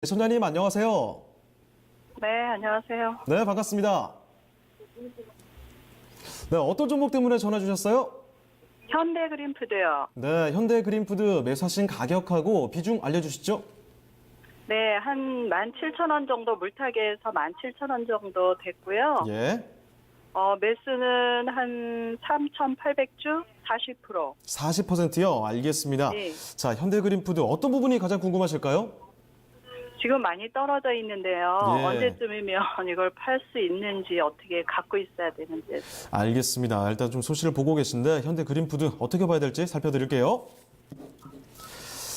선장님 안녕하세요. 네, 안녕하세요. 네, 반갑습니다. 네, 어떤 종목 때문에 전화 주셨어요? 현대그린푸드요. 네, 현대그린푸드 매수하신 가격하고 비중 알려주시죠. 네, 한 17,000원 정도 물타기에서 17,000원 정도 됐고요. 예, 매수는 한 3,800주 40%. 40%요. 알겠습니다. 네. 자, 현대그린푸드 어떤 부분이 가장 궁금하실까요? 지금 많이 떨어져 있는데요. 예. 언제쯤이면 이걸 팔 수 있는지 어떻게 갖고 있어야 되는지. 알겠습니다. 일단 좀 소식을 보고 계신데 현대그린푸드 어떻게 봐야 될지 살펴드릴게요.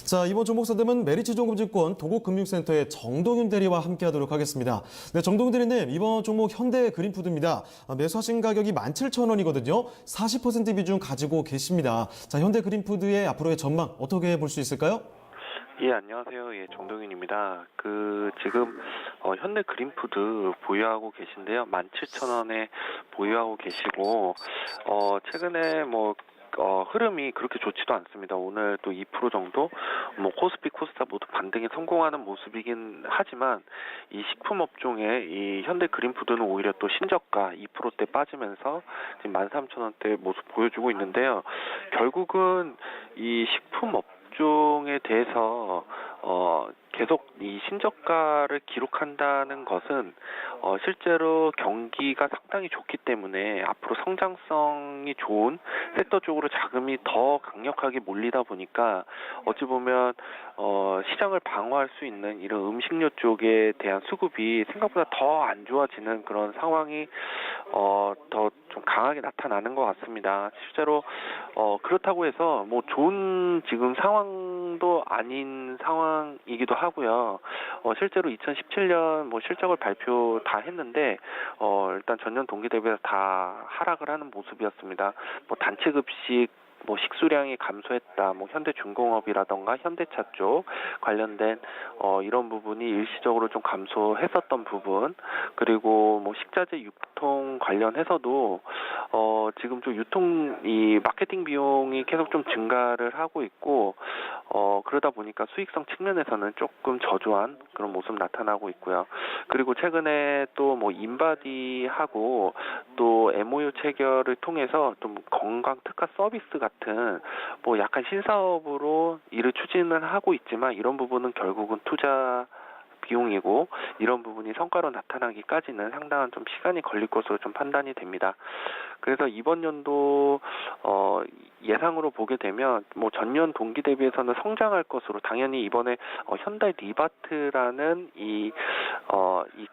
자, 이번 종목 상담은 메리츠증권증권 도곡금융센터의 정동윤 대리와 함께하도록 하겠습니다. 네, 정동윤 대리님, 이번 종목 현대그린푸드입니다. 매수하신 가격이 17,000원이거든요. 40% 비중 가지고 계십니다. 자, 현대그린푸드의 앞으로의 전망 어떻게 볼 수 있을까요? 예, 안녕하세요. 예, 정동윤입니다. 지금, 현대 그린푸드 보유하고 계신데요. 17,000원에 보유하고 계시고, 최근에 흐름이 그렇게 좋지도 않습니다. 오늘 또 2% 정도, 코스피, 코스닥 모두 반등에 성공하는 모습이긴 하지만, 이 식품 업종의 이 현대 그린푸드는 오히려 또 신저가 2%대 빠지면서 지금 13,000원대 모습 보여주고 있는데요. 결국은 이 식품 업종에 대해서 계속 이 신저가를 기록한다는 것은 실제로 경기가 상당히 좋기 때문에 앞으로 성장성이 좋은 섹터 쪽으로 자금이 더 강력하게 몰리다 보니까 어찌 보면 시장을 방어할 수 있는 이런 음식료 쪽에 대한 수급이 생각보다 더 안 좋아지는 그런 상황이 더 좀 강하게 나타나는 것 같습니다. 실제로 그렇다고 해서 좋은 지금 상황도 아닌 상황이기도 하고요. 실제로 2017년 실적을 발표 다 했는데 일단 전년 동기 대비해서 다 하락을 하는 모습이었습니다. 단체급식 식수량이 감소했다. 현대중공업이라던가 현대차 쪽 관련된 이런 부분이 일시적으로 좀 감소했었던 부분, 그리고 식자재 유통 관련해서도 지금 좀 이 마케팅 비용이 계속 좀 증가를 하고 있고 그러다 보니까 수익성 측면에서는 조금 저조한 그런 모습 나타나고 있고요. 그리고 최근에 또 인바디하고 또 MOU 체결을 통해서 좀 건강 특화 서비스 같은 약간 신사업으로 이를 추진을 하고 있지만 이런 부분은 결국은 투자 비용이고 이런 부분이 성과로 나타나기까지는 상당한 좀 시간이 걸릴 것으로 좀 판단이 됩니다. 그래서 이번 연도 예상으로 보게 되면 전년 동기 대비해서는 성장할 것으로 당연히 이번에 현대 리바트라는 이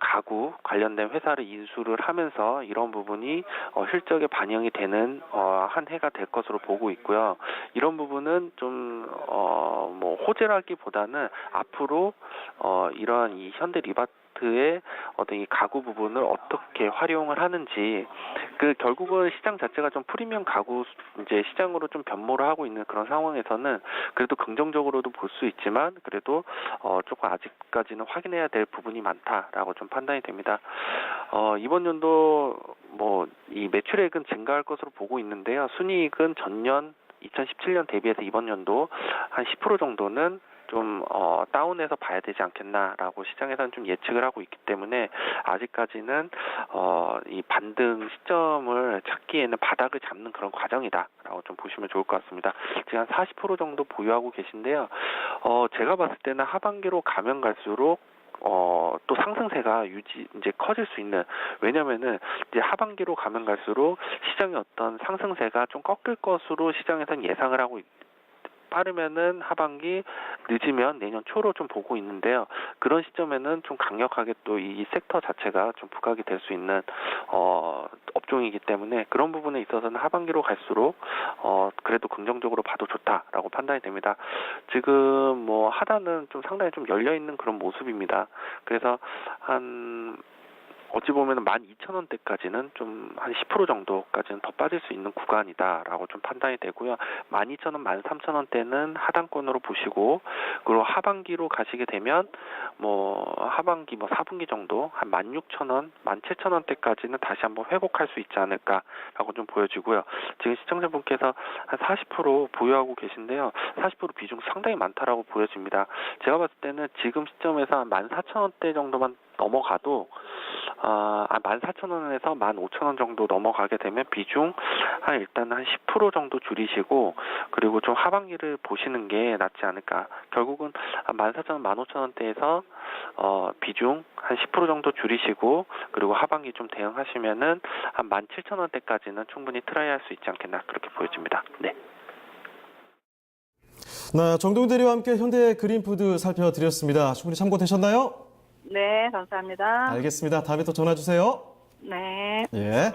가구 관련된 회사를 인수를 하면서 이런 부분이 실적에 반영이 되는 한 해가 될 것으로 보고 있고요. 이런 부분은 좀 호재라기보다는 앞으로 이러한 이 현대 리바트의 어떤 이 가구 부분을 어떻게 활용을 하는지, 결국은 시장 자체가 좀 프리미엄 가구 이제 시장으로 좀 변모를 하고 있는 그런 상황에서는 그래도 긍정적으로도 볼 수 있지만 그래도 조금 아직까지는 확인해야 될 부분이 많다라고 좀 판단이 됩니다. 이번 연도 이 매출액은 증가할 것으로 보고 있는데요. 순이익은 전년 2017년 대비해서 이번 연도 한 10% 정도는 좀 다운해서 봐야 되지 않겠나라고 시장에서는 좀 예측을 하고 있기 때문에 아직까지는 이 반등 시점을 찾기에는 바닥을 잡는 그런 과정이다라고 좀 보시면 좋을 것 같습니다. 지금 한 40% 정도 보유하고 계신데요. 제가 봤을 때는 하반기로 가면 갈수록 또 상승세가 이제 커질 수 있는, 왜냐면은 이제 하반기로 가면 갈수록 시장의 어떤 상승세가 좀 꺾일 것으로 시장에서는 예상을 하고 빠르면은 하반기, 늦으면 내년 초로 좀 보고 있는데요. 그런 시점에는 좀 강력하게 또 이 섹터 자체가 좀 부각이 될 수 있는 업종이기 때문에 그런 부분에 있어서는 하반기로 갈수록 그래도 긍정적으로 봐도 좋다라고 판단이 됩니다. 지금 하단은 좀 상당히 좀 열려 있는 그런 모습입니다. 그래서 한 어찌 보면 12,000원대까지는 좀 한 10% 정도까지는 더 빠질 수 있는 구간이다라고 좀 판단이 되고요. 12,000원, 13,000원대는 하단권으로 보시고, 그리고 하반기로 가시게 되면 하반기 4분기 정도 한 16,000원, 17,000원대까지는 다시 한번 회복할 수 있지 않을까라고 좀 보여지고요. 지금 시청자분께서 한 40% 보유하고 계신데요. 40% 비중 상당히 많다라고 보여집니다. 제가 봤을 때는 지금 시점에서 한 14,000원대 정도만 넘어가도 14,000원에서 15,000원 정도 넘어가게 되면 비중 일단 한 10% 정도 줄이시고, 그리고 좀 하반기를 보시는 게 낫지 않을까. 결국은 14,000원, 15,000원대에서 비중 한 10% 정도 줄이시고, 그리고 하반기 좀 대응하시면은 한 17,000원대까지는 충분히 트라이할 수 있지 않겠나, 그렇게 보여집니다. 네. 네, 정동윤 대리와 함께 현대 그린푸드 살펴드렸습니다. 충분히 참고되셨나요? 네, 감사합니다. 알겠습니다. 다음에 또 전화 주세요. 네. 예.